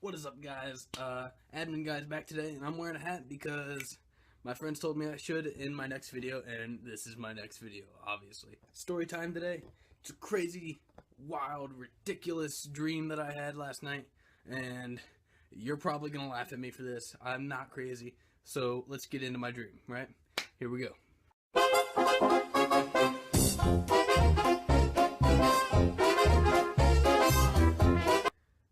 What is up, guys? Admin guy's back today, and I'm wearing a hat because my friends told me I should in my next video, and this is my next video, obviously. Story time today. It's a crazy, wild, ridiculous dream that I had last night, and you're probably gonna laugh at me for this. I'm not crazy, so let's get into my dream, right? Here we go.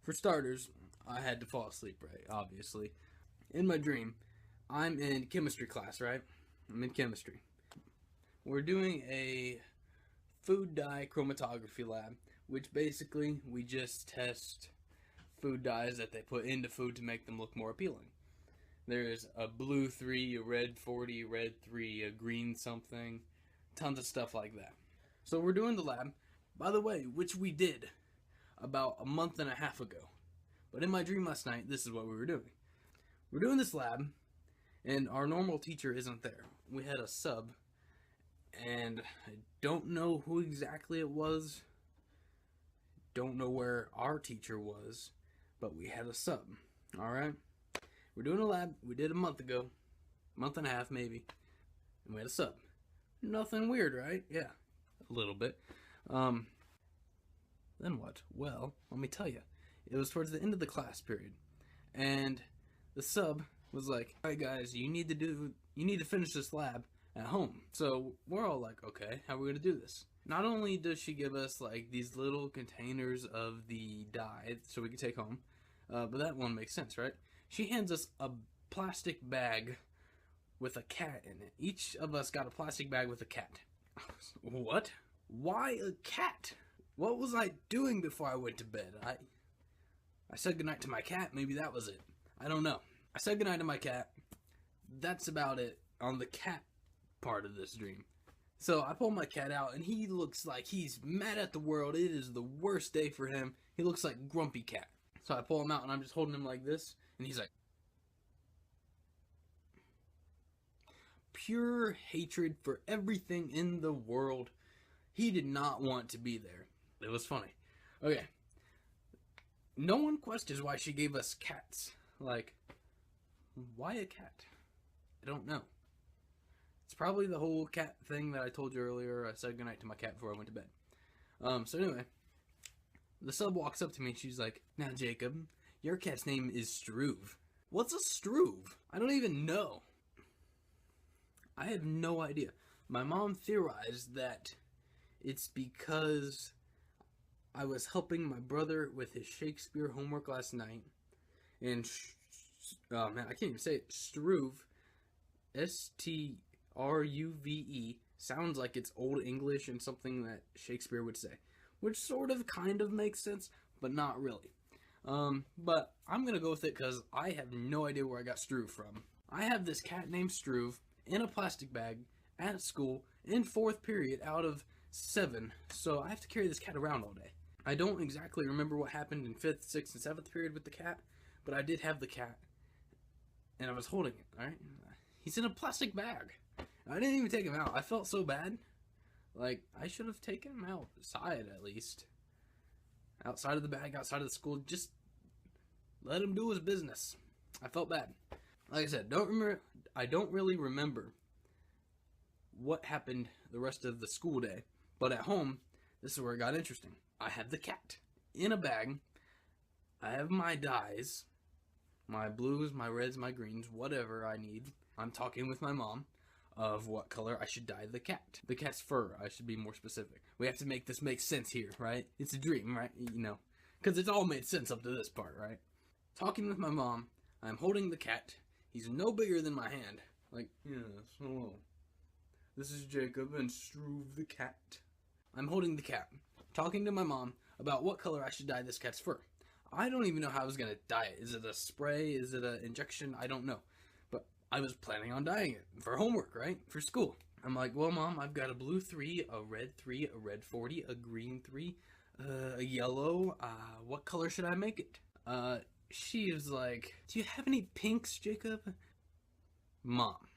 For starters, I had to fall asleep, right? Obviously. In my dream, I'm in chemistry class, right? I'm in chemistry. We're doing a food dye chromatography lab, which basically we just test food dyes that they put into food to make them look more appealing. There's a blue 3, a red 40, a red 3, a green something, tons of stuff like that. So we're doing the lab, by the way, which we did about a month and a half ago. But in my dream last night, this is what we were doing. We're doing this lab, and our normal teacher isn't there. We had a sub, and I don't know who exactly it was. Don't know where our teacher was, but we had a sub. Alright? We're doing a lab we did a month ago. Month and a half, maybe. And we had a sub. Nothing weird, right? Yeah. A little bit. Then what? Well, let me tell you. It was towards the end of the class period, and the sub was like, "All right, guys, you need to finish this lab at home." So we're all like, "Okay, how are we gonna do this?" Not only does she give us like these little containers of the dye so we can take home, but that one makes sense, right? She hands us a plastic bag with a cat in it. Each of us got a plastic bag with a cat. What? Why a cat? What was I doing before I went to bed? I said goodnight to my cat. Maybe that was it. I don't know. I said goodnight to my cat. That's about it on the cat part of this dream. So I pull my cat out, and he looks like he's mad at the world. It is the worst day for him. He looks like Grumpy Cat. So I pull him out, and I'm just holding him like this, and he's like, pure hatred for everything in the world. He did not want to be there. It was funny. Okay. No one questions why she gave us cats. Like, why a cat? I don't know. It's probably the whole cat thing that I told you earlier. I said goodnight to my cat before I went to bed. So anyway, the sub walks up to me and she's like, "Now, Jacob, your cat's name is Struve." What's a Struve? I don't even know. I have no idea. My mom theorized that it's because I was helping my brother with his Shakespeare homework last night, and oh man, I can't even say it. Struve, S-T-R-U-V-E, sounds like it's Old English and something that Shakespeare would say, which sort of kind of makes sense, but not really. But I'm gonna go with it because I have no idea where I got Struve from. I have this cat named Struve in a plastic bag at school in 4th period out of 7, so I have to carry this cat around all day. I don't exactly remember what happened in 5th, 6th, and 7th period with the cat, but I did have the cat, and I was holding it, alright? He's in a plastic bag. I didn't even take him out. I felt so bad. Like, I should have taken him outside, at least. Outside of the bag, outside of the school, just let him do his business. I felt bad. Like I said, I don't really remember what happened the rest of the school day, but at home, this is where it got interesting. I have the cat in a bag. I have my dyes, my blues, my reds, my greens, whatever I need. I'm talking with my mom of what color I should dye the cat. The cat's fur, I should be more specific. We have to make this make sense here, right? It's a dream, right? You know, because it's all made sense up to this part, right? Talking with my mom, I'm holding the cat. He's no bigger than my hand. Like, yes, hello. This is Jacob and Struve the cat. I'm holding the cat, talking to my mom about what color I should dye this cat's fur. I don't even know how I was going to dye it. Is it a spray? Is it an injection? I don't know. But I was planning on dyeing it for homework, right? For school. I'm like, well, Mom, I've got a blue 3, a red 3, a red 40, a green 3, a yellow. What color should I make it? She was like, do you have any pinks, Jacob? Mom,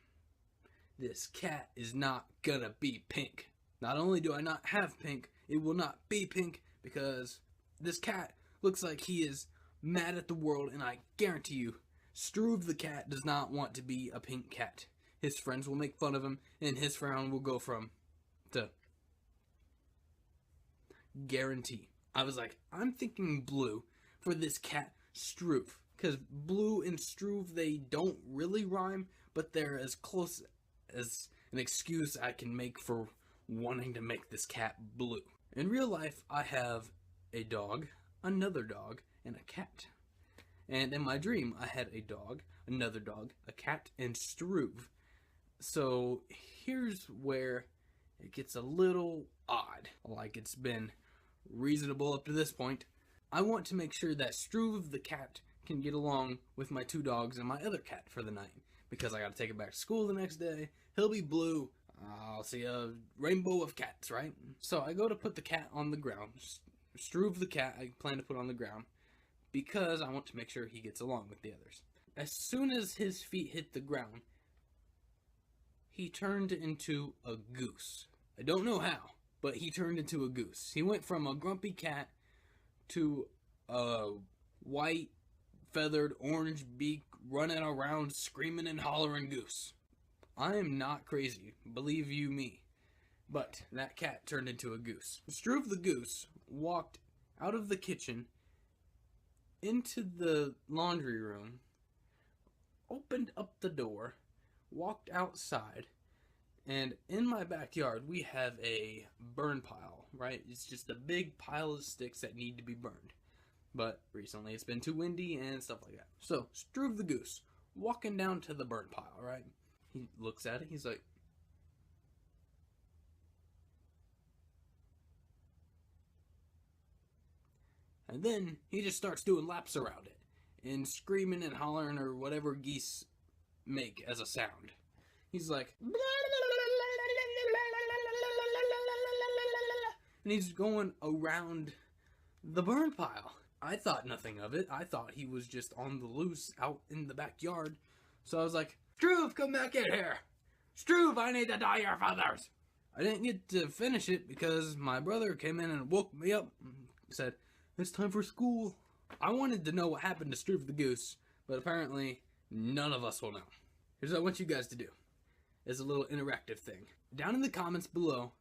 this cat is not gonna be pink. Not only do I not have pink, it will not be pink because this cat looks like he is mad at the world, and I guarantee you, Struve the cat does not want to be a pink cat. His friends will make fun of him, and his frown will go from to guarantee. I was like, I'm thinking blue for this cat, Struve. Because blue and Struve, they don't really rhyme, but they're as close as an excuse I can make for wanting to make this cat blue. In real life, I have a dog, another dog, and a cat. And in my dream, I had a dog, another dog, a cat, and Struve. So here's where it gets a little odd. Like it's been reasonable up to this point. I want to make sure that Struve the cat can get along with my two dogs and my other cat for the night. Because I gotta take it back to school the next day. He'll be blue. I'll see a rainbow of cats, right? So I go to put the cat on the ground. Struve the cat I plan to put on the ground because I want to make sure he gets along with the others. As soon as his feet hit the ground, he turned into a goose. I don't know how, but he turned into a goose. He went from a grumpy cat to a white, feathered, orange beak, running around, screaming and hollering goose. I am not crazy, believe you me. But that cat turned into a goose. Struve the goose walked out of the kitchen into the laundry room, opened up the door, walked outside, and in my backyard we have a burn pile, right? It's just a big pile of sticks that need to be burned. But recently it's been too windy and stuff like that. So, Struve the goose, walking down to the burn pile, right? He looks at it, he's like, and then he just starts doing laps around it and screaming and hollering or whatever geese make as a sound. He's like, and he's going around the burn pile. I thought nothing of it. I thought he was just on the loose out in the backyard. So I was like, Struve, come back in here. Struve, I need to dye your feathers. I didn't get to finish it because my brother came in and woke me up and said, it's time for school. I wanted to know what happened to Struve the goose, but apparently none of us will know. Here's what I want you guys to do. It's a little interactive thing. Down in the comments below,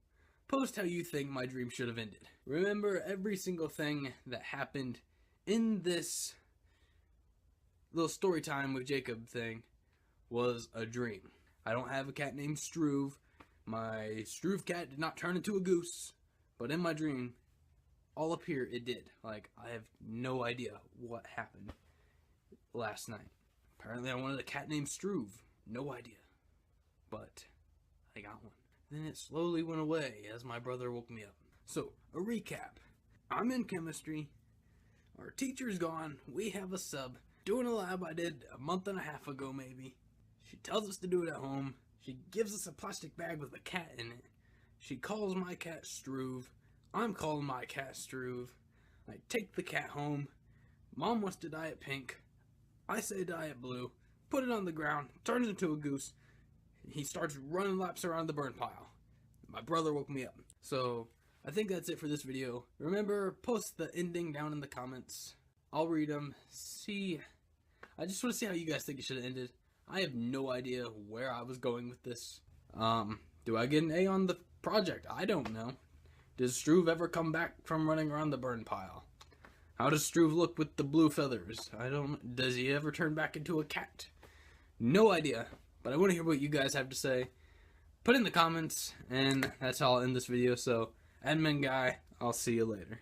post how you think my dream should have ended. Remember, every single thing that happened in this little story time with Jacob thing was a dream. I don't have a cat named Struve. My Struve cat did not turn into a goose, but in my dream, all up here it did. Like, I have no idea what happened last night. Apparently I wanted a cat named Struve. No idea. But I got one. Then it slowly went away as my brother woke me up. So, a recap. I'm in chemistry. Our teacher's gone. We have a sub. Doing a lab I did a month and a half ago maybe. She tells us to do it at home. She gives us a plastic bag with a cat in it. She calls my cat Struve. I'm calling my cat Struve. I take the cat home. Mom wants to dye it pink. I say dye it blue. Put it on the ground. Turns into a goose. He starts running laps around the burn pile. My brother woke me up. So, I think that's it for this video. Remember, post the ending down in the comments. I'll read them. I just want to see how you guys think it should have ended. I have no idea where I was going with this. Do I get an A on the project? I don't know. Does Struve ever come back from running around the burn pile? How does Struve look with the blue feathers? Does he ever turn back into a cat? No idea. But I want to hear what you guys have to say. Put in the comments, and that's how I'll end this video. So, Admin Guy, I'll see you later.